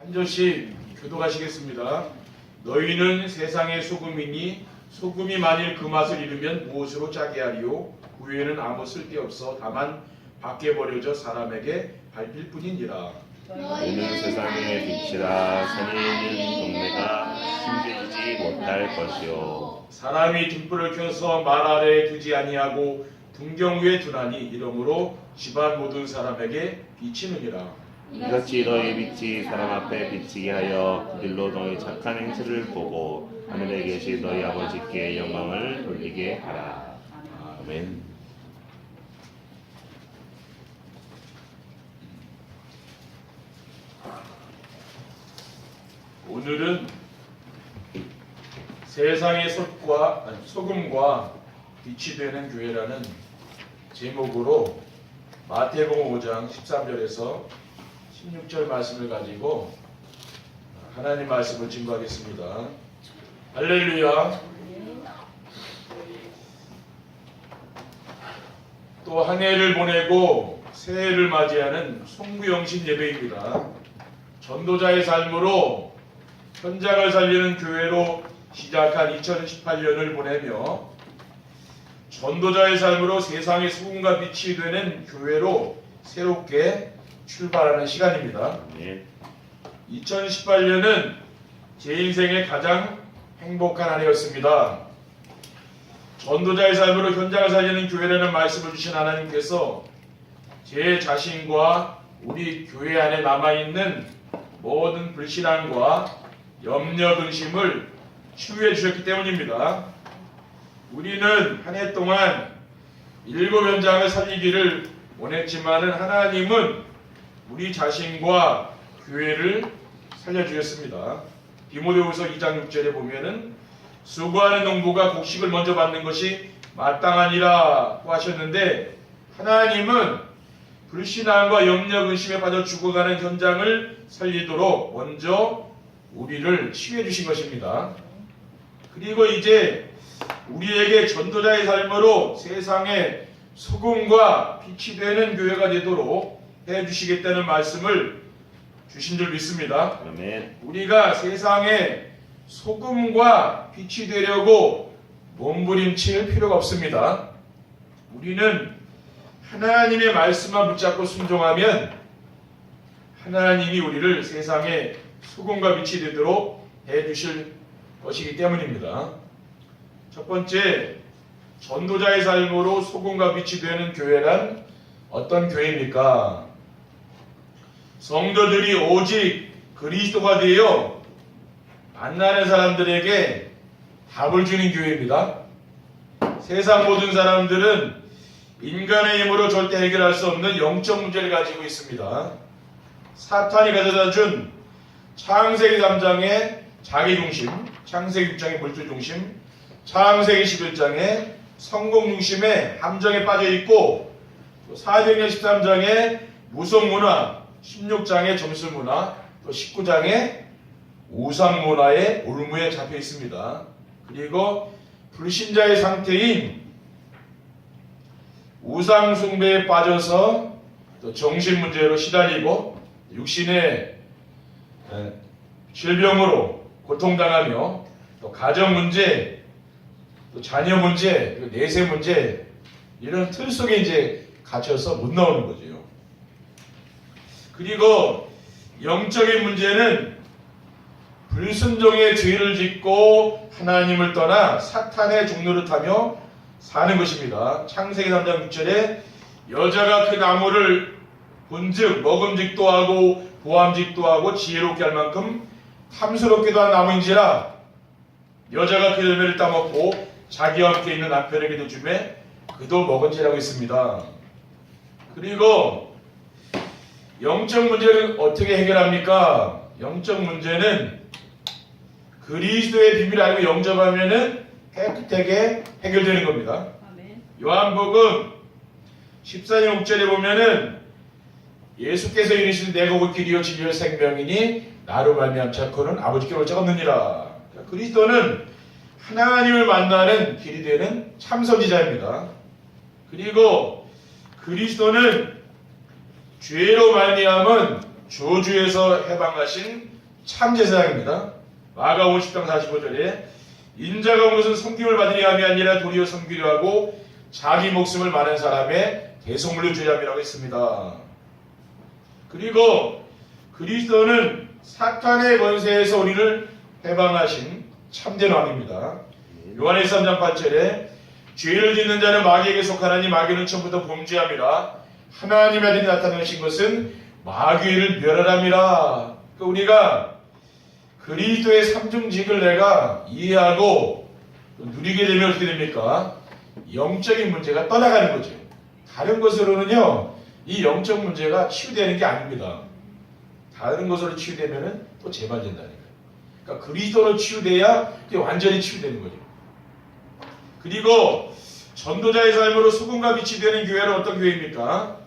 한 절씩 교독하시겠습니다. 너희는 세상의 소금이니 소금이 만일 그 맛을 잃으면 무엇으로 짜게 하리요? 그 외에는 아무 쓸데없어 다만 밖에 버려져 사람에게 밟힐 뿐이니라. 너희는 세상의 빛이라. 선이 있는 동네가 힘들지 못할 것이요. 사람이 등불을 켜서 말 아래에 두지 아니하고 등경 위에 두나니 이러므로 집안 모든 사람에게 비치느니라. 이같이 너희 빛이 사람 앞에 비치게 하여 그들로 너희 착한 행실을 보고 하늘에 계신 너희 아버지께 영광을 돌리게 하라. 아멘. 오늘은 세상의 소금과 빛이 되는 교회라는 제목으로 마태복음 5장 13절에서 16절 말씀을 가지고 하나님 말씀을 증거하겠습니다. 할렐루야. 또 한 해를 보내고 새해를 맞이하는 송구영신 예배입니다. 전도자의 삶으로 현장을 살리는 교회로 시작한 2018년을 보내며 전도자의 삶으로 세상의 소금과 빛이 되는 교회로 새롭게 출발하는 시간입니다. 2018년은 제 인생의 가장 행복한 한 해였습니다. 전도자의 삶으로 현장을 살리는 교회라는 말씀을 주신 하나님께서 제 자신과 우리 교회 안에 남아있는 모든 불신앙과 염려, 근심을 치유해 주셨기 때문입니다. 우리는 한 해 동안 7 현장을 살리기를 원했지만은 하나님은 우리 자신과 교회를 살려주셨습니다. 디모데후서 2장 6절에 보면은 수고하는 농부가 곡식을 먼저 받는 것이 마땅하니라고 하셨는데 하나님은 불신앙과 염려, 근심에 빠져 죽어가는 현장을 살리도록 먼저 우리를 치유해 주신 것입니다. 그리고 이제 우리에게 전도자의 삶으로 세상의 소금과 빛이 되는 교회가 되도록 해주시겠다는 말씀을 주신 줄 믿습니다. 아멘. 우리가 세상의 소금과 빛이 되려고 몸부림칠 필요가 없습니다. 우리는 하나님의 말씀만 붙잡고 순종하면 하나님이 우리를 세상의 소금과 빛이 되도록 해주실 것이기 때문입니다. 첫 번째, 전도자의 삶으로 소금과 빛이 되는 교회란 어떤 교회입니까? 성도들이 오직 그리스도가 되어 만나는 사람들에게 답을 주는 교회입니다. 세상 모든 사람들은 인간의 힘으로 절대 해결할 수 없는 영적 문제를 가지고 있습니다. 사탄이 가져다 준 창세기 3장의 자기중심, 창세기 6장의 물질중심, 창세기 11장의 성공중심의 함정에 빠져있고 또 사도행전 13장의 무속문화, 16장의 점술문화, 또 19장의 우상문화의 올무에 잡혀 있습니다. 그리고 불신자의 상태인 우상숭배에 빠져서 또 정신문제로 시달리고 육신의 질병으로 고통당하며 또 가정문제, 또 자녀문제, 그리고 내세문제 이런 틀 속에 이제 갇혀서 못 나오는 거죠. 그리고 영적인 문제는 불순종의 죄를 짓고 하나님을 떠나 사탄의 종노릇하며 사는 것입니다. 창세기 3장 6절에 여자가 그 나무를 본즉 먹음직도 하고 보암직도 하고 지혜롭게 할 만큼 탐스럽기도 한 나무인지라 여자가 그 열매를 따먹고 자기와 함께 있는 남편에게도 주매 그도 먹은지라고 있습니다. 그리고 영적 문제를 어떻게 해결합니까? 영적 문제는 그리스도의 비밀을 알고 영접하면은 깨끗하게 해결되는 겁니다. 요한복음 14장 6절에 보면은 예수께서 이르시되 내가 곧 길이요 진리요 생명이니 나로 말미암자코는 아버지께 올 자가 없느니라. 그리스도는 하나님을 만나는 길이 되는 참선지자입니다. 그리고 그리스도는 죄로 말미암은 저주에서 해방하신 참제사장입니다. 마가복음 10장 45절에 인자가 온 것은 섬김을 받으려 함이 아니라 도리어 섬기려 하고 자기 목숨을 많은 사람의 대속물로 주려 함이라고 했습니다. 그리고 그리스도는 사탄의 권세에서 우리를 해방하신 참된 왕입니다. 요한일서 3장 8절에 죄를 짓는 자는 마귀에게 속하나니 마귀는 처음부터 범죄함이라 하나님의 아들이 나타나신 것은 마귀를 멸하람이라. 그러니까 우리가 그리스도의 삼중직을 내가 이해하고 누리게 되면 어떻게 됩니까? 영적인 문제가 떠나가는 거죠. 다른 것으로는요, 이 영적 문제가 치유되는 게 아닙니다. 다른 것으로 치유되면 또 재발된다니까요. 그러니까 그리스도로 치유돼야 완전히 치유되는 거죠. 그리고 전도자의 삶으로 소금과 빛이 되는 교회는 어떤 교회입니까?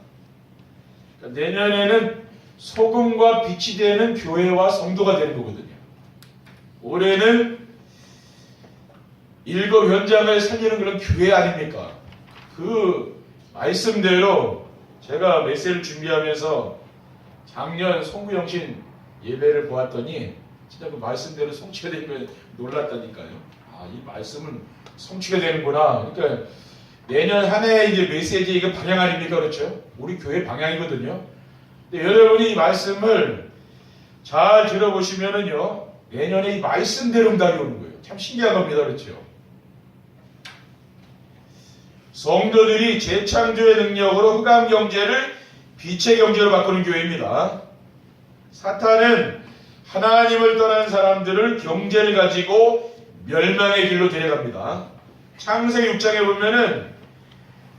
그러니까 내년에는 소금과 빛이 되는 교회와 성도가 되는 거거든요. 올해는 일곱 현장을 살리는 그런 교회 아닙니까? 그 말씀대로 제가 메시지를 준비하면서 작년 송구영신 예배를 보았더니 진짜 그 말씀대로 성취가 되는 걸 놀랐다니까요. 아, 이 말씀은 성취가 되는구나. 그러니까 내년 한 해 이제 메시지 이거 방향 아닙니까? 그렇죠? 우리 교회 방향이거든요. 근데 여러분이 이 말씀을 잘 들어보시면은요, 내년에 이 말씀대로 응답이 오는 거예요. 참 신기한 겁니다. 그렇죠? 성도들이 재창조의 능력으로 흑암 경제를 빛의 경제로 바꾸는 교회입니다. 사탄은 하나님을 떠난 사람들을 경제를 가지고 멸망의 길로 데려갑니다. 창세기 6장에 보면은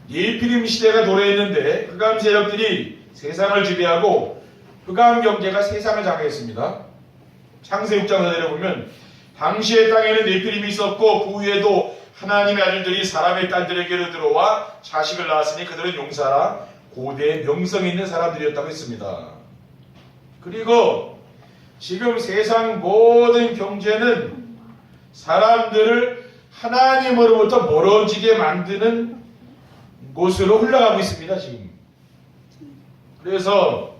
예피림 시대가 도래했는데 흑암 세력들이 세상을 지배하고 흑암 경제가 세상을 장악했습니다. 창세기 6장 4절에 보면 당시의 땅에는 네피림이 있었고 그 위에도 하나님의 아들들이 사람의 딸들에게로 들어와 자식을 낳았으니 그들은 용사라 고대의 명성 있는 사람들이었다고 했습니다. 그리고 지금 세상 모든 경제는 사람들을 하나님으로부터 멀어지게 만드는 곳으로 흘러가고 있습니다. 지금. 그래서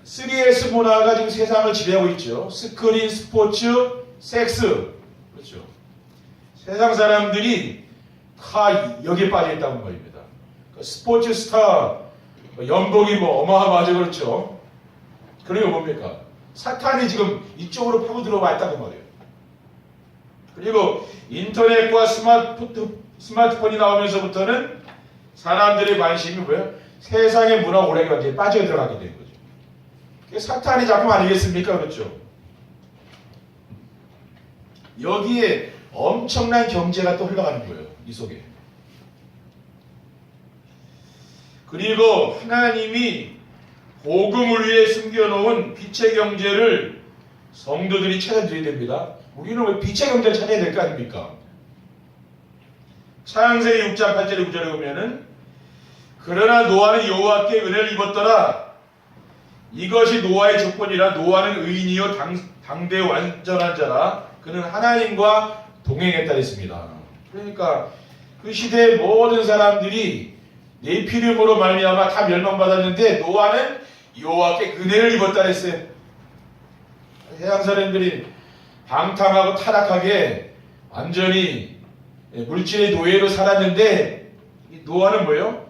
3S 문화가 지금 세상을 지배하고 있죠. 스크린, 스포츠, 섹스. 그렇죠. 세상 사람들이 다 여기에 빠져 있다는 말입니다. 스포츠 스타 연봉이 뭐 어마어마하죠. 그렇죠. 그리고 뭡니까? 사탄이 지금 이쪽으로 파고 들어와 있다고 말이에요. 그리고 인터넷과 스마트폰이 나오면서부터는 사람들의 관심이 뭐예요? 세상의 문화 오래가 이제 빠져 들어가게 된 거죠. 그게 사탄의 작품 아니겠습니까? 그렇죠. 여기에 엄청난 경제가 또 흘러가는 거예요. 이 속에. 그리고 하나님이 복음을 위해 숨겨놓은 빛의 경제를 성도들이 찾아드려야 됩니다. 우리는 왜 빛의 경제를 찾아야 될 거 아닙니까? 창세기 6장 8절에 9절에 보면은 그러나 노아는 여호와께 은혜를 입었더라. 이것이 노아의 조건이라 노아는 의인이요 당대 완전한 자라. 그는 하나님과 동행했다 했습니다. 그러니까 그 시대의 모든 사람들이 네피림으로 말미암아 다 멸망받았는데 노아는 여호와께 은혜를 입었다 했어요. 해양 사람들이 방탕하고 타락하게 완전히 물질의 노예로 살았는데 노아는 뭐예요?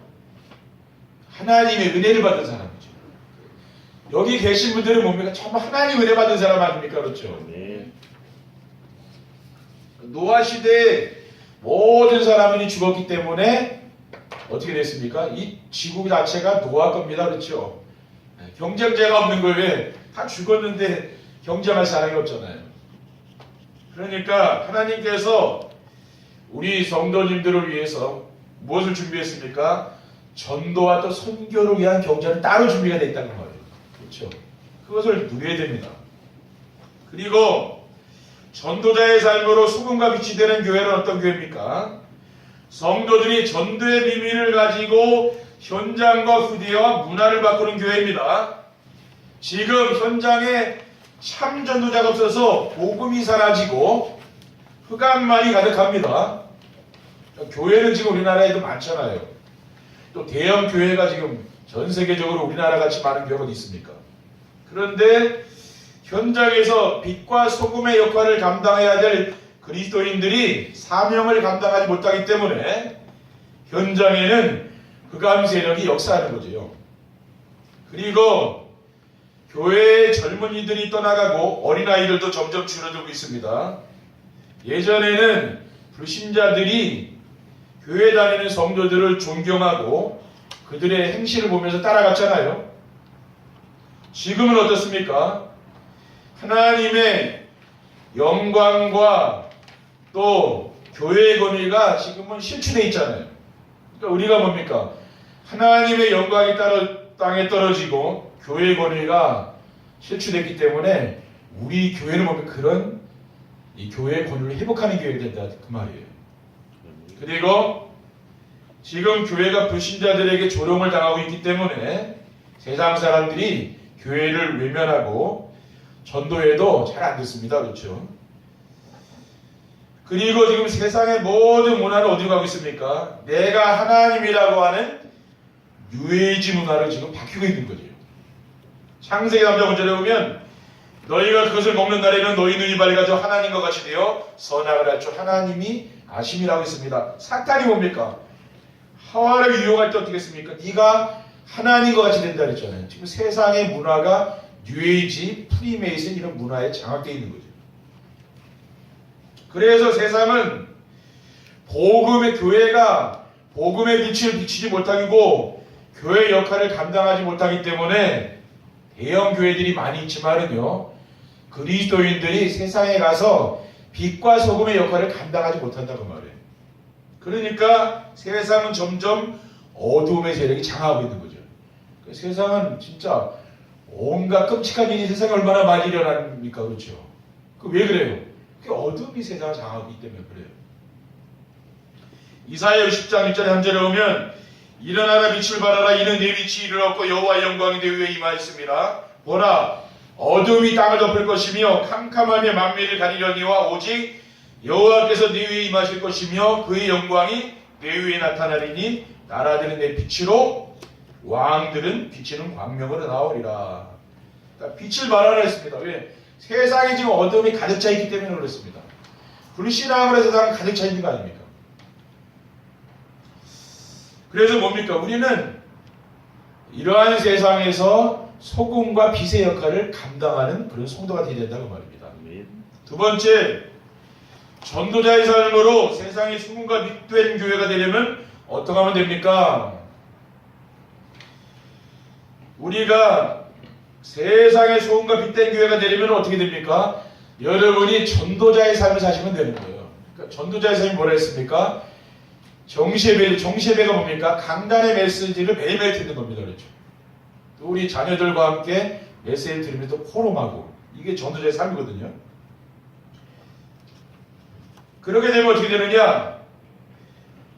하나님의 은혜를 받은 사람이죠. 여기 계신 분들은 뭡니까? 정말 하나님 은혜 받은 사람 아닙니까? 그렇죠? 네. 노아 시대에 모든 사람들이 죽었기 때문에 어떻게 됐습니까? 이 지구 자체가 노아 겁니다. 그렇죠? 경쟁자가 없는 거예요. 다 죽었는데 경쟁할 사람이 없잖아요. 그러니까 하나님께서 우리 성도님들을 위해서 무엇을 준비했습니까? 전도와 또 선교를 위한 경제는 따로 준비가 되어 있다는 거예요. 그렇죠? 그것을 누려야 됩니다. 그리고 전도자의 삶으로 소금과 빛이 되는 교회는 어떤 교회입니까? 성도들이 전도의 비밀을 가지고 현장과 후대와 문화를 바꾸는 교회입니다. 지금 현장에 참 전도자가 없어서 복음이 사라지고 흑암만이 가득합니다. 교회는 지금 우리나라에도 많잖아요. 또 대형 교회가 지금 전 세계적으로 우리나라 같이 많은 교회가 어디 있습니까? 그런데 현장에서 빛과 소금의 역할을 감당해야 될 그리스도인들이 사명을 감당하지 못하기 때문에 현장에는 흑암 세력이 역사하는 거죠. 그리고 교회의 젊은이들이 떠나가고 어린아이들도 점점 줄어들고 있습니다. 예전에는 불신자들이 교회 다니는 성도들을 존경하고 그들의 행실을 보면서 따라갔잖아요. 지금은 어떻습니까? 하나님의 영광과 또 교회의 권위가 지금은 실추되어 있잖아요. 그러니까 우리가 뭡니까? 하나님의 영광이 땅에 떨어지고 교회의 권위가 실추됐기 때문에 우리 교회는 뭡니까? 그런 이 교회의 권위를 회복하는 교회가 된다 그 말이에요. 그리고 지금 교회가 불신자들에게 조롱을 당하고 있기 때문에 세상 사람들이 교회를 외면하고 전도해도 잘 안 듣습니다. 그렇죠? 그리고 지금 세상의 모든 문화는 어디로 가고 있습니까? 내가 하나님이라고 하는 뉴에이지 문화로 지금 바뀌고 있는 거죠. 창세기 3장 5절에 보면 너희가 그것을 먹는 날에는 너희 눈이 밝아져 하나님과 같이 되어 선악을 알 줄 하나님이 아심이라고 했습니다. 사탄이 뭡니까? 하와를 유혹할 때 어떻게 했습니까? 네가 하나님과 같이 된다 그랬잖아요. 지금 세상의 문화가 뉴에이지, 프리메이슨 이런 문화에 장악되어 있는 거죠. 그래서 세상은 교회가 복음의 빛을 비치지 못하고 교회 역할을 감당하지 못하기 때문에 대형 교회들이 많이 있지만은요, 그리스도인들이 세상에 가서 빛과 소금의 역할을 감당하지 못한다고 말해요. 그러니까 세상은 점점 어두움의 세력이 장악하고 있는 거죠. 세상은 진짜 온갖 끔찍한 일이 세상에 얼마나 많이 일어납니까? 그렇죠? 왜 그래요? 그 어둠이 세상을 장악하기 때문에 그래요. 이사야 60장 1절에 한 절에 보면 일어나라 빛을 발하라 이는 내 빛이 이르렀고 여호와의 영광이 내 위에 임하였습니다. 보라 어둠이 땅을 덮을 것이며 캄캄함이 만민을 가리려니와 오직 여호와께서 내 위에 임하실 것이며 그의 영광이 내 위에 나타나리니 나라들은 내 빛으로 왕들은 비치는 광명으로 나오리라. 그러니까 빛을 발하라 했습니다. 왜? 세상에 지금 어둠이 가득 차 있기 때문에 그렇습니다. 불신앙으로 세상은 가득 차 있는 거 아닙니까? 그래서 뭡니까? 우리는 이러한 세상에서 소금과 빛의 역할을 감당하는 그런 성도가 되어야 된다고 말입니다. 두 번째, 전도자의 삶으로 세상의 소금과 빛된 교회가 되려면 어떻게 하면 됩니까? 우리가 세상의 소금과 빛된 교회가 되려면 어떻게 됩니까? 여러분이 전도자의 삶을 사시면 되는 거예요. 그러니까 전도자의 삶이 뭐라 했습니까? 정시예배가 뭡니까? 강단의 메시지를 매일매일 듣는 겁니다. 그렇죠? 또 우리 자녀들과 함께 메시지를 들으면서 포럼하고 이게 전도자의 삶이거든요. 그렇게 되면 어떻게 되느냐?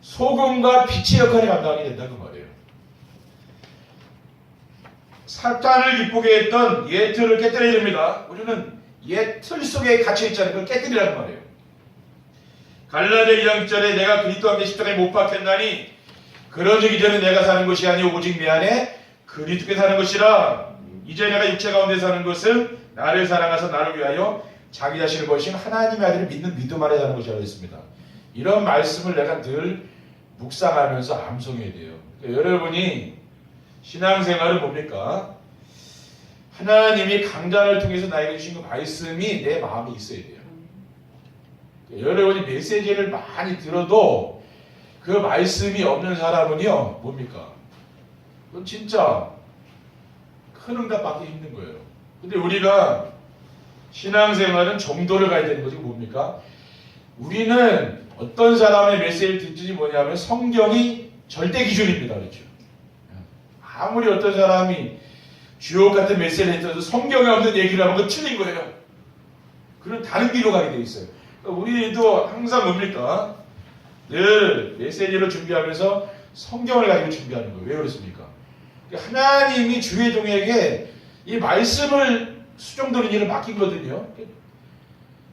소금과 빛의 역할을 감당하게 된다는 말이에요. 사탄을 기쁘게 했던 옛 틀을 깨뜨려야 됩니다. 우리는 옛 틀 속에 갇혀 있잖아요. 그걸 깨뜨리라는 말이에요. 갈라디아 2장 1절에 내가 그리스도와 함께 십자가에 못 박혔나니 그러기 전에 내가 사는 것이 아니오 오직 내 안에 그리스도께 사는 것이라. 이제 내가 육체 가운데 사는 것은 나를 사랑하사 나를 위하여 자기 자신을 버리신 하나님의 아들을 믿는 믿음 안에 사는 것이라고 했습니다. 이런 말씀을 내가 늘 묵상하면서 암송해야 돼요. 그러니까 여러분이 신앙생활은 뭡니까? 하나님이 강단을 통해서 나에게 주신 그 말씀이 내 마음에 있어야 돼요. 여러분이 메시지를 많이 들어도 그 말씀이 없는 사람은요, 뭡니까? 그건 진짜 큰 응답 받기 힘든 거예요. 근데 우리가 신앙생활은 정도를 가야 되는 거지 뭡니까? 우리는 어떤 사람의 메시지를 듣든지 뭐냐면 성경이 절대 기준입니다. 그렇죠? 아무리 어떤 사람이 주옥 같은 메시지를 들어도 성경에 없는 얘기를 하면 그건 틀린 거예요. 그런 다른 길로 가게 돼 있어요. 우리도 항상 뭡니까? 늘 메시지를 준비하면서 성경을 가지고 준비하는 거예요. 왜 그렇습니까? 하나님이 주의 종에게 이 말씀을 수종드는 일을 맡기거든요.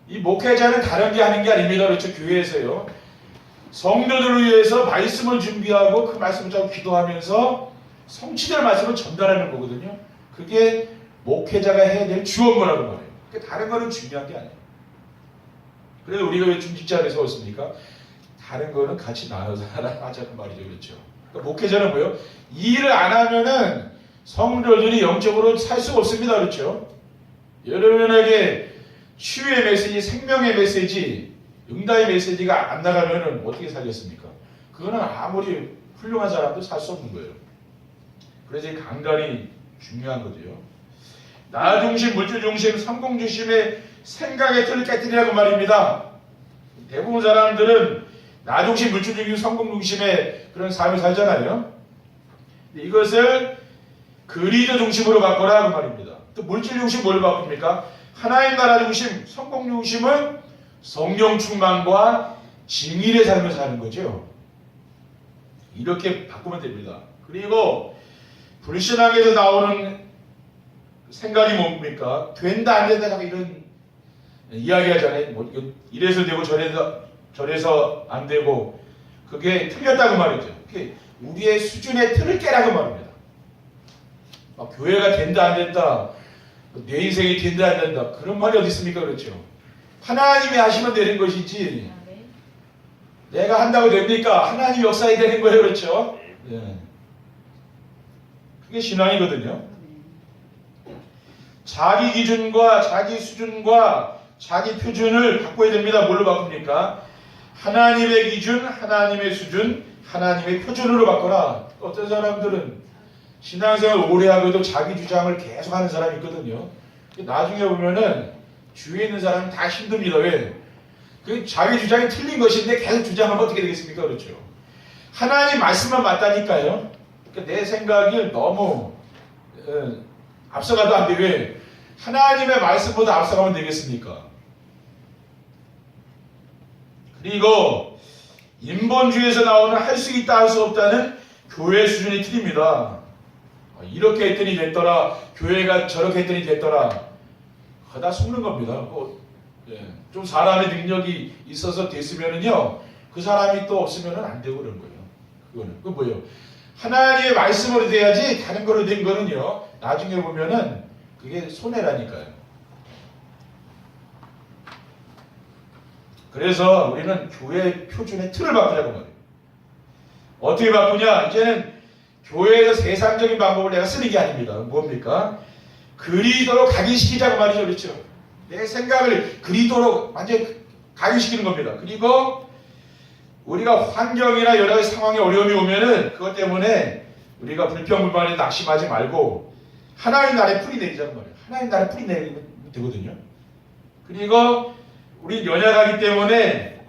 이 목회자는 다른 게 하는 게 아닙니다. 그렇죠? 교회에서요. 성도들을 위해서 말씀을 준비하고 그 말씀을 자꾸 기도하면서 성취될 말씀을 전달하는 거거든요. 그게 목회자가 해야 될 주 업무라고 말해요. 그러니까 다른 거는 중요한 게 아니에요. 그래서 우리가 왜 중직자를 세웠습니까? 다른 거는 같이 나눠서 하자는 말이죠. 그렇죠. 그러니까 목회자는 뭐예요? 이 일을 안 하면은 성도들이 영적으로 살 수가 없습니다. 그렇죠. 여러분에게 치유의 메시지, 생명의 메시지, 응답의 메시지가 안 나가면은 어떻게 살겠습니까? 그거는 아무리 훌륭한 사람도 살 수 없는 거예요. 그래서 이 강단이 중요한 거죠. 나 중심, 물질 중심, 성공 중심의 생각의 틀을 깨뜨리라고 말입니다. 대부분 사람들은 나 중심, 물질 중심, 성공 중심의 그런 삶을 살잖아요. 이것을 그리스도 중심으로 바꿔라 그 말입니다. 또 물질 중심 뭘 바꿉니까? 하나님 나라 중심, 성공 중심은 성령 충만과 증인의 삶을 사는 거죠. 이렇게 바꾸면 됩니다. 그리고 불신앙에서 나오는 생각이 뭡니까? 된다 안 된다 자꾸 이런 이야기 하잖아요. 뭐 이래서 되고 저래서 안 되고 그게 틀렸다고 말이죠. 그게 우리의 수준의 틀을 깨라고 말입니다. 막 교회가 된다 안 된다, 내 인생이 된다 안 된다 그런 말이 어디 있습니까? 그렇죠. 하나님이 하시면 되는 것이지 내가 한다고 됩니까? 하나님 역사에 되는 거예요. 그렇죠. 네. 그게 신앙이거든요. 자기 기준과 자기 수준과 자기 표준을 바꿔야 됩니다. 뭘로 바꿉니까? 하나님의 기준, 하나님의 수준, 하나님의 표준으로 바꿔라. 어떤 사람들은 신앙생활 오래 하고도 자기 주장을 계속 하는 사람이 있거든요. 나중에 보면은 주위에 있는 사람은 다 힘듭니다. 왜? 그 자기 주장이 틀린 것인데 계속 주장하면 어떻게 되겠습니까? 그렇죠. 하나님 말씀만 맞다니까요. 그러니까 내 생각이 너무 앞서가도 안 돼. 왜? 하나님의 말씀보다 앞서가면 되겠습니까? 그리고 인본주의에서 나오는 할 수 있다 할 수 없다는 교회 수준이 틀립니다. 이렇게 했더니 됐더라, 교회가 저렇게 했더니 됐더라, 다 속는 겁니다. 좀 사람의 능력이 있어서 됐으면은요, 그 사람이 또 없으면은 안 되고 그런 거예요. 그건 뭐예요? 하나님의 말씀으로 돼야지 다른 거로 된 거는요, 나중에 보면은 그게 손해라니까요. 그래서 우리는 교회 표준의 틀을 바꾸자고 말해요. 어떻게 바꾸냐? 이제는 교회에서 세상적인 방법을 내가 쓰는 게 아닙니다. 뭡니까? 그리스도로 각인시키자고 말이죠. 그렇죠? 내 생각을 그리스도로 완전히 각인시키는 겁니다. 그리고 우리가 환경이나 여러 가지 상황에 어려움이 오면은 그것 때문에 우리가 불평불만에 낙심하지 말고 하나님 나라에 풀이 내리자는 말이에요. 하나님 나라에 풀이 내리면 되거든요. 그리고 우리 연약하기 때문에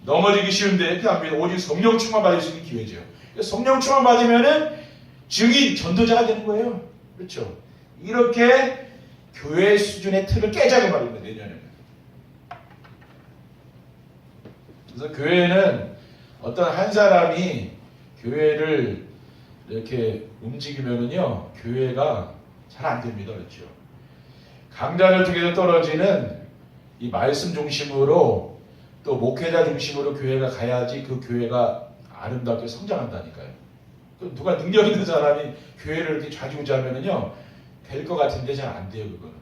넘어지기 쉬운데 그렇게 합니다. 오직 성령 충만 받을 수 있는 기회죠. 성령 충만 받으면은 증인, 전도자가 되는 거예요. 그렇죠? 이렇게 교회 수준의 틀을 깨자고 말입니다. 내년에는. 그래서 교회는 어떤 한 사람이 교회를 이렇게 움직이면은요, 교회가 잘 안 됩니다. 그렇죠? 강단을 통해서 떨어지는 이 말씀 중심으로 또 목회자 중심으로 교회가 가야지 그 교회가 아름답게 성장한다니까요. 누가 능력 있는 사람이 교회를 이렇게 좌지우지하면은요, 될 것 같은데 잘 안 돼요, 그거는.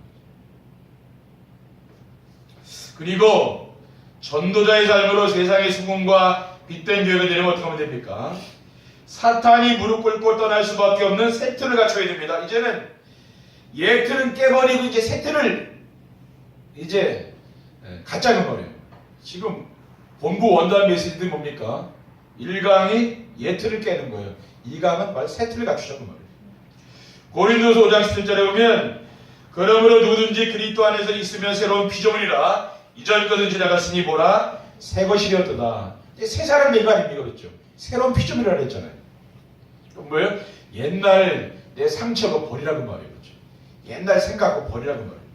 그리고 전도자의 삶으로 세상의 수군과 빛된 교회가 되려면 어떻게 하면 됩니까? 사탄이 무릎 꿇고 떠날 수밖에 없는 새 틀을 갖춰야 됩니다. 이제는 옛 틀은 깨버리고 이제 새 틀을 이제 갖자는 거예요. 지금 본부 원단 메시지들이 뭡니까? 1강이 옛 틀을 깨는 거예요. 2강은 말 새 틀을 갖추자는 말이에요. 고린도서 5장 17절에 보면 그러므로 누구든지 그리스도 안에서 있으면 새로운 피조물이라 이전 것은 지나갔으니 보라 새 것이 되었도다. 새 사람 얘기 아닙니까? 그렇죠? 새로운 피조물이라고 했잖아요. 그럼 뭐예요? 옛날 내 상처가 버리라고 말이에요. 그렇죠? 옛날 생각과 버리라고 말이에요.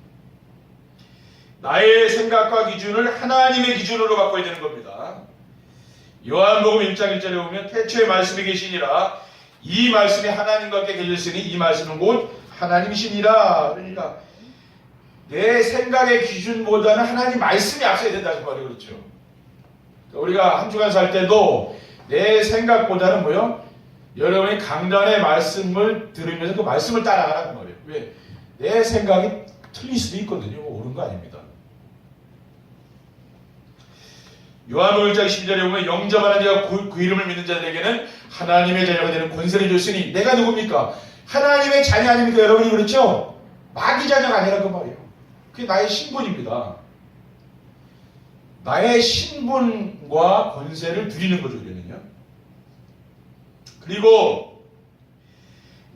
나의 생각과 기준을 하나님의 기준으로 바꿔야 되는 겁니다. 요한복음 1장 1절에 보면 태초에 말씀이 계시니라 이 말씀이 하나님과 함께 계셨으니 이 말씀은 곧 하나님이시니라. 그러니까 내 생각의 기준보다는 하나님 말씀이 앞서야 된다는 말이에요. 그렇죠? 우리가 한 주간 살 때도 내 생각보다는 뭐요? 여러분이 강단의 말씀을 들으면서 그 말씀을 따라가라는 말이에요. 왜? 내 생각이 틀릴 수도 있거든요. 옳은 거 아닙니다. 요한복음 1장 12절에 보면 영접하는 자가 그 이름을 믿는 자들에게는 하나님의 자녀가 되는 권세를 줬으니 내가 누굽니까? 하나님의 자녀 아닙니까? 여러분이 그렇죠? 마귀 자녀가 아니라 그 말이에요. 그게 나의 신분입니다. 나의 신분과 권세를 누리는 거죠, 우리는요. 그리고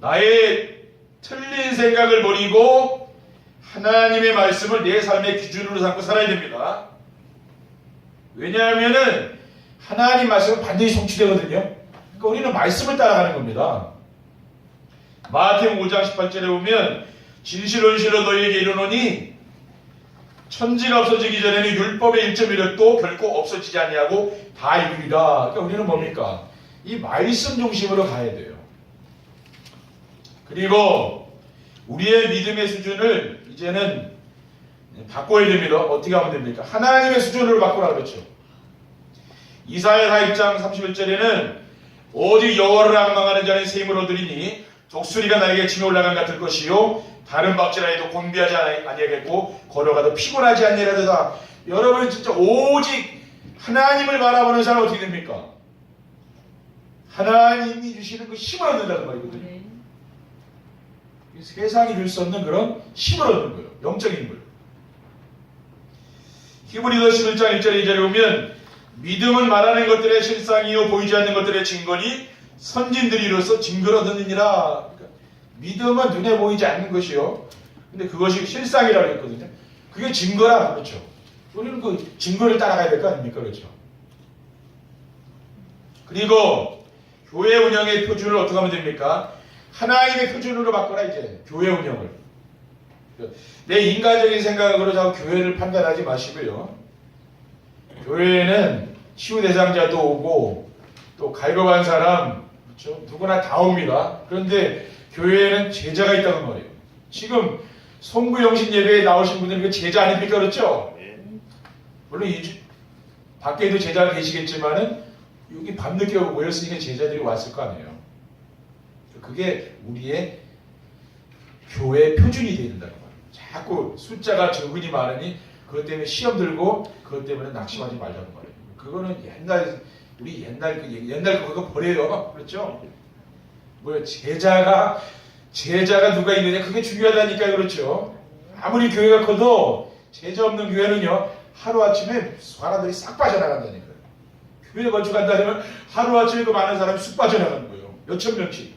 나의 틀린 생각을 버리고 하나님의 말씀을 내 삶의 기준으로 삼고 살아야 됩니다. 왜냐하면은 하나님 말씀은 반드시 성취되거든요. 그러니까 우리는 말씀을 따라가는 겁니다. 마태복음 5장 18절에 보면 진실로 너희에게 이르노니 천지가 없어지기 전에는 율법의 1.1획도 결코 없어지지 아니하고 다 이루리라. 그러니까 우리는 뭡니까? 이 말씀 중심으로 가야 돼요. 그리고 우리의 믿음의 수준을 이제는 바꿔야 됩니다. 어떻게 하면 됩니까? 하나님의 수준으로 바꾸라 그랬죠. 이사야 4장 31절에는 오직 여호와를 앙망하는 자는 새 힘을 얻으리니 독수리가 나에게 치며 올라간 같을 것이요 다른 박질라 해도 곤비하지 아니하겠고 걸어가도 피곤하지 아니하리로다. 여러분 진짜 오직 하나님을 바라보는 사람 어떻게 됩니까? 하나님이 주시는 그 힘을 얻는다는 말이거든요. 세상이 줄 수 없는 그런 힘을 얻는 거예요. 영적인 힘을. 히브리서 11장 1절 2절에 보면 믿음은 말하는 것들의 실상이요 보이지 않는 것들의 증거니 선진들이로서 증거를 얻느니라. 그러니까 믿음은 눈에 보이지 않는 것이요. 근데 그것이 실상이라고 했거든요. 그게 증거라 그렇죠. 우리는 그 증거를 따라가야 될 거 아닙니까? 그렇죠. 그리고 교회 운영의 표준을 어떻게 하면 됩니까? 하나님의 표준으로 바꿔라 이제 교회 운영을. 내 인간적인 생각으로 자꾸 교회를 판단하지 마시고요. 교회에는 치유 대상자도 오고 또 갈급한 사람 그렇죠? 누구나 다 옵니다. 그런데 교회에는 제자가 있다는 말이에요. 지금 송구영신 예배에 나오신 분들은 그 제자 아닙니까? 그렇죠? 물론 밖에도 제자가 계시겠지만은 여기 밤늦게 모였으니까 제자들이 왔을 거 아니에요. 그게 우리의 교회 표준이 되야 된다는 말이에요. 자꾸 숫자가 적으니 많으니 그것 때문에 시험 들고 그것 때문에 낙심하지 말라는 말이에요. 그거는 옛날 그거 버려요. 그렇죠? 뭐야 제자가 누가 있느냐 그게 중요하다니까요. 그렇죠? 아무리 교회가 커도 제자 없는 교회는요 하루아침에 사람들이 싹 빠져나간다니까요. 교회에 건축한다면 하루아침에 그 많은 사람이 쑥 빠져나가는 거예요. 몇천 명씩.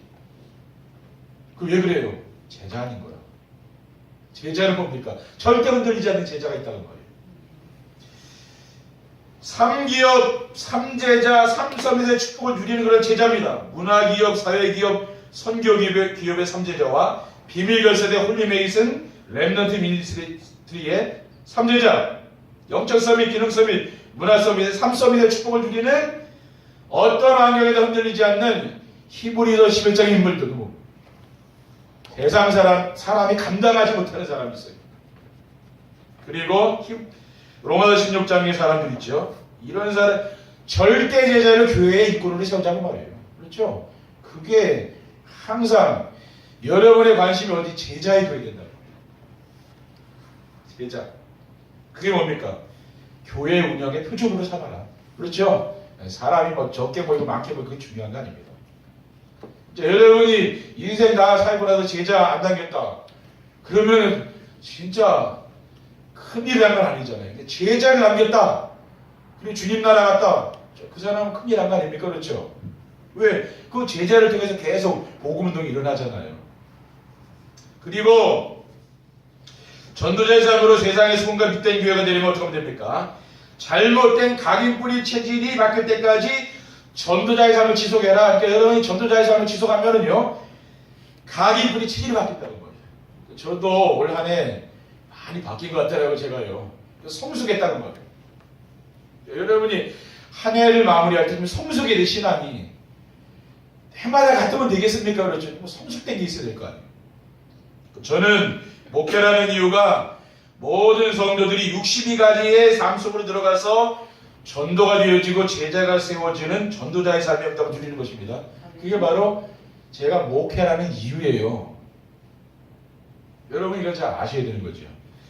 그 왜 그래요? 제자 아닌 거야. 제자는 뭡니까? 절대 흔들리지 않는 제자가 있다는 거예요. 3기업, 3제자, 3서밋의 축복을 누리는 그런 제자입니다. 문화기업, 사회기업, 선교기업의 3제자와 비밀결세대 홀리메이슨, 랩넌트 미니스트리의 3제자, 영적서밋, 기능서밋, 문화서밋의 3서밋의 축복을 누리는 어떤 환경에도 흔들리지 않는 히브리서 11장의 인물들. 세상 사람이 감당하지 못하는 사람이 있어요. 그리고 로마서 16장의 사람들 있죠. 이런 사람 절대 제자를 교회의 일꾼으로 세우자고 말해요. 그렇죠? 그게 항상 여러분의 관심이 어디 제자에 둬야 된다고. 제자. 그게 뭡니까? 교회 운영의 표준으로 삼아라. 그렇죠? 사람이 뭐 적게 보이고 많게 보이고 그게 중요한 거 아닙니다. 여러분이 인생 다 살고 나서 제자 안 당겼다. 그러면 진짜 큰일이란 건 아니잖아요. 제자를 남겼다. 그리고 주님 나라 갔다. 그 사람은 큰일한 거 아닙니까? 그렇죠? 왜? 그 제자를 통해서 계속 복음운동이 일어나잖아요. 그리고 전도자의 삶으로 세상의 수군과 빛된 교회가 되려면 어떻게 하면 됩니까? 잘못된 각인뿌리 체질이 바뀔 때까지 전도자의 삶을 지속해라. 그러니까 여러분이 전도자의 삶을 지속하면은요, 각인뿌리 체질이 바뀐다는 거예요. 저도 올 한 해 많이 바뀐 것 같아요, 제가요. 성숙했다는 거예요. 여러분이 한 해를 마무리할 때 성숙해야 돼, 신앙이. 해마다 같으면 되겠습니까? 그렇죠. 뭐 성숙된 게 있어야 될 거 아니에요. 저는 목회라는 이유가 모든 성도들이 62가지의 삶 속으로 들어가서 전도가 되어지고 제자가 세워지는 전도자의 삶의 영광을 누리는 것입니다. 그게 바로 제가 목회라는 이유예요. 여러분 이걸 잘 아셔야 되는 거죠.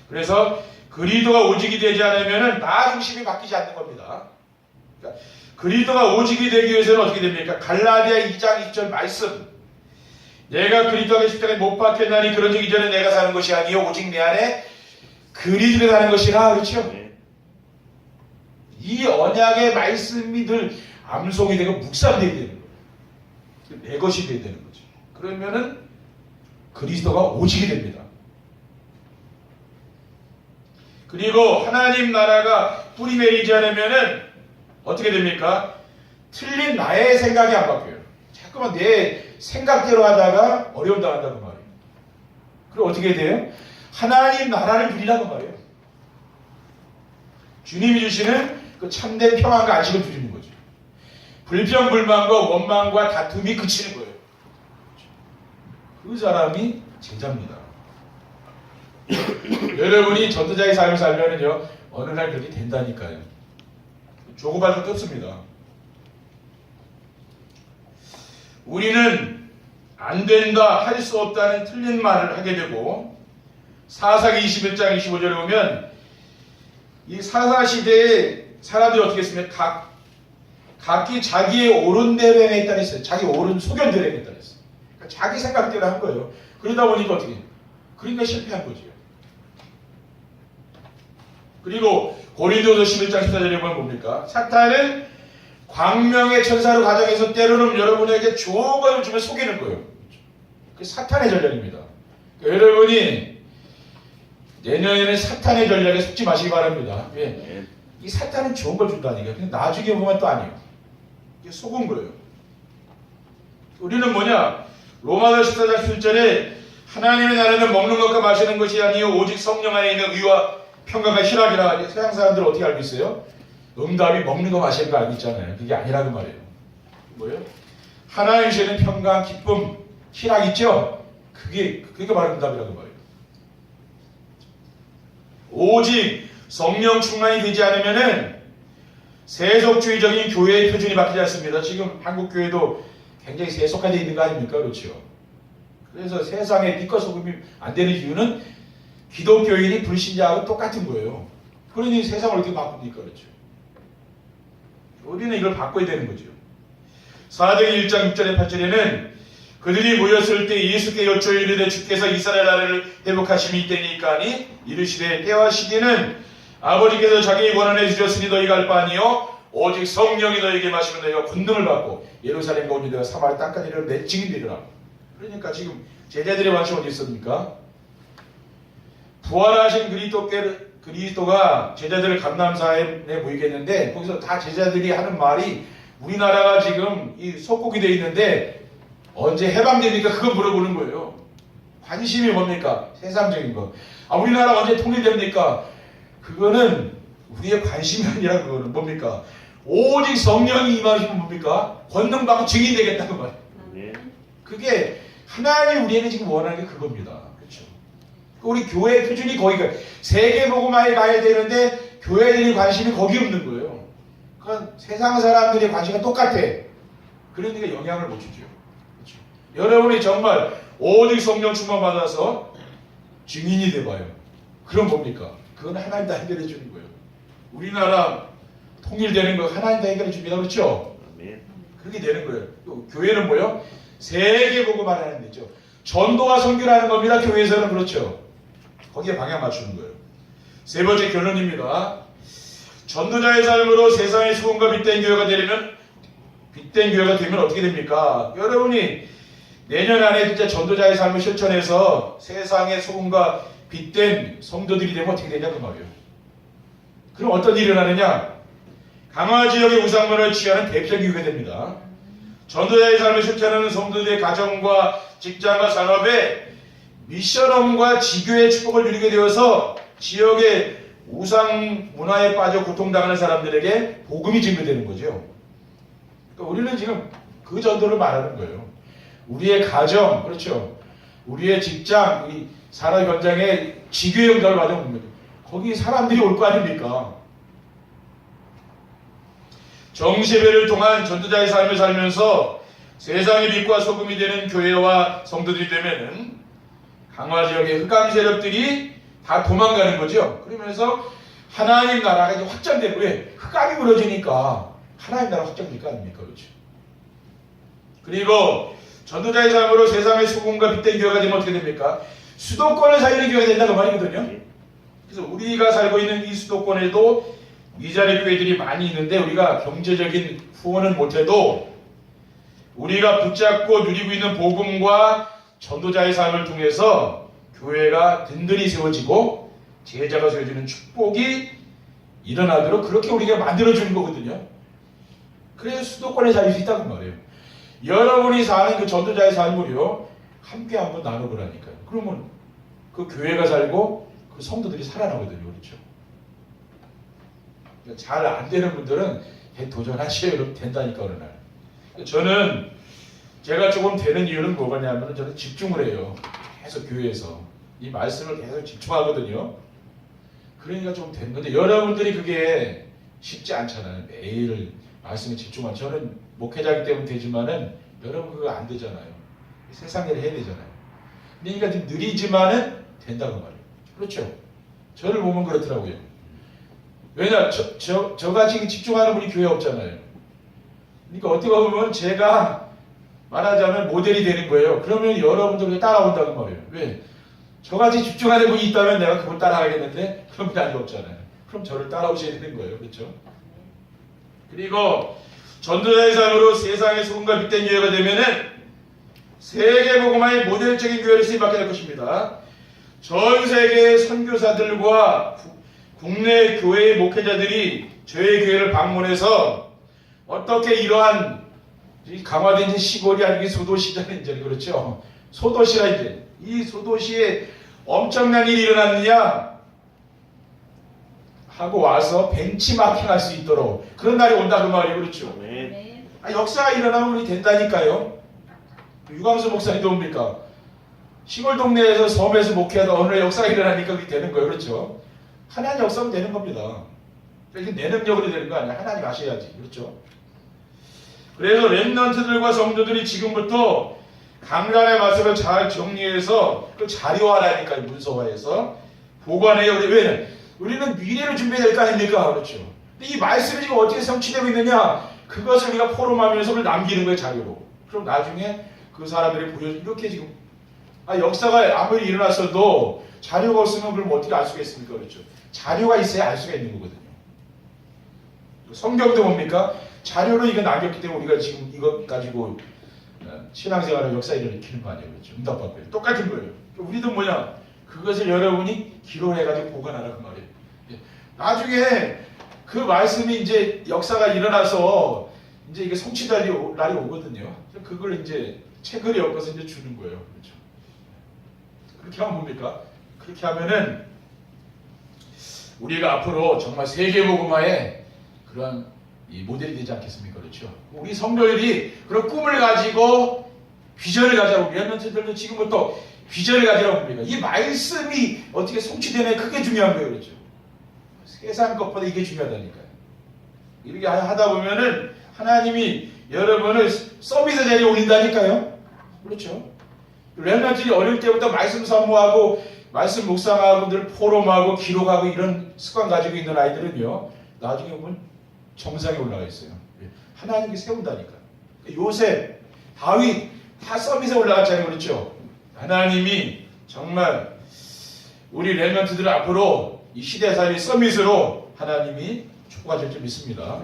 그래서 그리스도가 오직이 되지 않으면 나 중심이 바뀌지 않는 겁니다. 그러니까 그리스도가 오직이 되기 위해서는 어떻게 됩니까? 갈라디아 2장 2절 말씀. 내가 그리스도의 십자가에 못 박혔나니 그런즉 이전에 내가 사는 것이 아니요 오직 내 안에 그리스도가 사는 것이라. 그렇죠? 네. 이 언약의 말씀이 늘 암송이 되고 묵상되게 되는 거예요. 내 것이 되게 되는 거죠. 그러면은 그리스도가 오직이 됩니다. 그리고 하나님 나라가 뿌리내리지 않으면은 어떻게 됩니까? 틀린 나의 생각이 안 바뀌어요. 자꾸만 내 생각대로 하다가 어려움 당한다고 말이에요. 그럼 어떻게 돼요? 하나님 나라를 누리라고 말이에요. 주님이 주시는 그 참된 평안과 안식을 누리는 거죠. 불평불만과 원망과 다툼이 그치는 거예요. 그 사람이 제자입니다. 여러분이 전도자의 삶을 살면은요, 어느 날 그렇게 된다니까요. 조급할 것도 없습니다. 우리는 안 된다, 할 수 없다는 틀린 말을 하게 되고, 사사기 21장 25절에 보면 이 사사시대에 사람들이 어떻게 했습니까? 각기 자기의 옳은 대로 행했다 했어요. 자기 옳은 소견대로 행했다 했어요. 그러니까 자기 생각대로 한 거예요. 그러다 보니까 어떻게 해요? 그러니까 실패한 거죠. 그리고 고린도서 11장 14절에 보면 뭡니까? 사탄은 광명의 천사로 가정해서 때로는 여러분에게 좋은 것을 주면 속이는 거예요. 그게 사탄의 전략입니다. 그러니까 여러분이 내년에는 사탄의 전략에 속지 마시기 바랍니다. 왜? 이 사탄은 좋은 걸 준다니까. 근데 나중에 보면 또 아니에요. 이게 속은 거예요. 우리는 뭐냐? 로마서 14장 7절에 하나님의 나라는 먹는 것과 마시는 것이 아니요 오직 성령 안에 있는 의와 평강과 희락이라. 세상 사람들은 어떻게 알고 있어요? 응답이 먹는 거 마시는 거 알고 있잖아요. 그게 아니라고 말이에요. 뭐예요? 하나님 주시는 평강, 기쁨, 희락 있죠? 그게 바로 응답이라고 말이에요. 오직 성령 충만이 되지 않으면은 세속주의적인 교회의 표준이 바뀌지 않습니다. 지금 한국 교회도 굉장히 세속화되어 있는 거 아닙니까? 그렇죠? 그래서 세상에 빛과 소금이 안 되는 이유는 기독교인이 불신자하고 똑같은 거예요. 그러니 세상을 어떻게 바꿉니까? 그렇죠? 우리는 이걸 바꿔야 되는 거죠. 사도행 1장 6절에 8절에는 그들이 모였을 때 예수께 여쭈어 이르되 주께서 이스라엘 나라를 회복하심이 이때니까니 이르시되 때와 시기는 아버지께서 자기 권한에 주셨으니 너희가 알 바 아니요 오직 성령이 너희에게 마시면 너희가 권능을 받고 예루살렘과 온 유대와 사마리아 땅까지 이르러 내 증인되리라. 그러니까 지금 제자들의 관심이 어디 있습니까? 부활하신 그리스도가 제자들을 감람산에 모이겠는데 거기서 다 제자들이 하는 말이 우리나라가 지금 이 속국이 되어 있는데 언제 해방됩니까? 그거 물어보는 거예요. 관심이 뭡니까? 세상적인 거. 우리나라 언제 통일됩니까? 그거는 우리의 관심이 아니라 그거는 뭡니까? 오직 성령이 임하시면 뭡니까? 권능받고 증인이 되겠다는 말이에요. 네. 그게 하나님이 우리에게 지금 원하는 게 그겁니다. 그렇죠? 우리 교회의 표준이 거기가 세계복음화에 가야 되는데 교회들이 관심이 거기 없는 거예요. 그러니까 세상 사람들의 관심은 똑같아. 그러니까 영향을 못 주죠. 그렇죠? 여러분이 정말 오직 성령 충만 받아서 증인이 돼봐요. 그럼 뭡니까? 그건 하나님 다 해결해 주는 거예요. 우리나라 통일되는 거 하나님 다 해결해 줍니다. 그렇죠? 아멘. 그렇게 되는 거예요. 교회는 뭐예요? 세계복음화를 하는 데죠. 전도와 선교를 하는 겁니다. 교회에서는. 그렇죠? 거기에 방향 맞추는 거예요. 세 번째 결론입니다. 전도자의 삶으로 세상의 수건과 빛된 교회가 되면 어떻게 됩니까? 여러분이 내년 안에 진짜 전도자의 삶을 실천해서 세상의 소금과 빛된 성도들이 되면 어떻게 되냐 그 말이에요. 그럼 어떤 일이 일어나느냐? 강화 지역의 우상문을 취하는 대표적인 교회가 됩니다. 전도자의 삶을 실천하는 성도들의 가정과 직장과 산업에 미션홈과 지교의 축복을 누리게 되어서 지역의 우상 문화에 빠져 고통당하는 사람들에게 복음이 증거되는 거죠. 그러니까 우리는 지금 그 전도를 말하는 거예요. 우리의 가정, 그렇죠? 우리의 직장, 이 산업 현장에 지교의 응답을 받으면 뭡니까? 거기 사람들이 올 거 아닙니까? 정시배를 통한 전도자의 삶을 살면서 세상의 빛과 소금이 되는 교회와 성도들이 되면은 강화 지역의 흑암 세력들이 다 도망가는 거죠. 그러면서 하나님 나라가 이제 확장되고, 왜? 흑암이 무너지니까 하나님 나라 확장될 거 아닙니까? 그렇죠. 그리고 전도자의 삶으로 세상의 소금과 빛된 교회가 되면 어떻게 됩니까? 수도권을 살리는 교회가 된다고 말이거든요. 그래서 우리가 살고 있는 이 수도권에도 이자리 교회들이 많이 있는데, 우리가 경제적인 후원은 못해도 우리가 붙잡고 누리고 있는 복음과 전도자의 삶을 통해서 교회가 든든히 세워지고 제자가 세워지는 축복이 일어나도록 그렇게 우리가 만들어주는 거거든요. 그래서 수도권에 살릴 수 있다는 말이에요. 여러분이 사는 그 전도자의 삶을요, 함께 한번 나눠보라니까요. 그러면 그 교회가 살고 그 성도들이 살아나거든요. 그렇죠? 잘 안 되는 분들은 도전하셔야 여러분 된다니까 어느 날. 저는 제가 조금 되는 이유는 뭐냐면 저는 집중을 해요. 계속 교회에서 이 말씀을 계속 집중하거든요. 그러니까 좀 되는 건데, 여러분들이 그게 쉽지 않잖아요. 매일 말씀에 집중하면. 저는 목회자이기 때문에 되지만은 여러분 그거 안 되잖아요. 세상 일을 해야 되잖아요. 그러니까 좀 느리지만은 된다고 말이에요. 그렇죠? 저를 보면 그렇더라고요. 왜냐, 저같이 집중하는 분이 교회 없잖아요. 그러니까 어떻게 보면 제가 말하자면 모델이 되는 거예요. 그러면 여러분들이 따라온다는 말이에요. 왜? 저같이 집중하는 분이 있다면 내가 그걸 따라가겠는데 그런 분이 아직 없잖아요. 그럼 저를 따라오셔야 되는 거예요. 그렇죠? 그리고 전도자의 삶으로 세상의 소금과 빛된 교회가 되면은 세계 복음화의 모델적인 교회를 쓰임받게 될 것입니다. 전 세계의 선교사들과 국내 교회의 목회자들이 저희 교회를 방문해서 어떻게 이러한 강화된 시골이 아니고 소도시잖아요. 이제 그렇죠. 소도시라 이제 이 소도시에 엄청난 일이 일어났느냐 하고 와서 벤치마킹할 수 있도록 그런 날이 온다 그 말이에요. 그렇죠. 아멘. 역사가 일어나면 우리 된다니까요. 유광수 목사님 도움입니까? 시골 동네에서 섬에서 목회하다 어느 날 역사가 일어나니까 그게 되는 거예요. 그렇죠. 하나님 역사면 되는 겁니다. 이게 내 능력으로 되는 거 아니야. 하나님 아셔야지. 그렇죠. 그래서 렘넌트들과 성도들이 지금부터 강단의 말씀을 잘 정리해서 그 자료화라니까요. 문서화해서 보관해요. 왜? 우리는 미래를 준비해야 될 거 아닙니까? 그렇죠. 근데 이 말씀이 지금 어떻게 성취되고 있느냐? 그것을 우리가 포럼하면서 그걸 남기는 거예요. 자료로. 그럼 나중에 그 사람들이 보여 이렇게 지금 역사가 아무리 일어났어도 자료가 없으면 그럼 어떻게 알 수가 있습니까? 그렇죠. 자료가 있어야 알 수가 있는 거거든요. 성경도 뭡니까? 자료로 이거 남겼기 때문에 우리가 지금 이거 가지고 신앙생활을 역사를 일으키는 거 아니에요. 그렇죠. 응답받고요. 똑같은 거예요. 우리도 뭐냐? 그것을 여러분이 기록해가지고 보관하라 그 말이에요. 나중에 그 말씀이 이제 역사가 일어나서 이제 이게 성취될 날이 오거든요. 그걸 이제 책을 엮어서 이제 주는 거예요. 그렇죠. 그렇게 하면 뭡니까? 그렇게 하면은 우리가 앞으로 정말 세계복음화의 그런 이 모델이 되지 않겠습니까? 그렇죠. 우리 성도들이 그런 꿈을 가지고 비전을 가지라고 렘넌트들도 지금부터 비전을 가지라고 합니다. 이 말씀이 어떻게 성취되냐 그게 중요한 거예요. 그렇죠. 세상 것보다 이게 중요하다니까요. 이렇게 하다 보면은 하나님이 여러분을 서비스 자리에 올린다니까요. 그렇죠. 렘넌트들이 어릴 때부터 말씀 사모하고 말씀 묵상하고 늘 포럼하고 기록하고 이런 습관 가지고 있는 아이들은요. 나중에 보면 정상에 올라가 있어요. 하나님이 세운다니까. 요셉, 다윗 다 서밋에 올라갔잖아요. 그렇죠? 하나님이 정말 우리 렘넌트들 앞으로 이 시대살이 서밋으로 하나님이 축복하실 줄 믿습니다.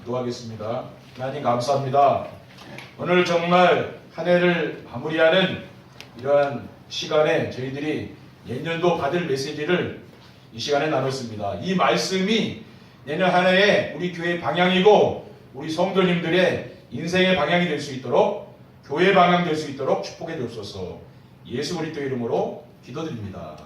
기도하겠습니다. 하나님 감사합니다. 오늘 정말 한 해를 마무리하는 이러한 시간에 저희들이 내년도 받을 메시지를 이 시간에 나눴습니다. 이 말씀이 내년 한 해에 우리 교회의 방향이고 우리 성도님들의 인생의 방향이 될 수 있도록 교회의 방향 될 수 있도록 축복해 주옵소서. 예수 그리스도 이름으로 기도드립니다.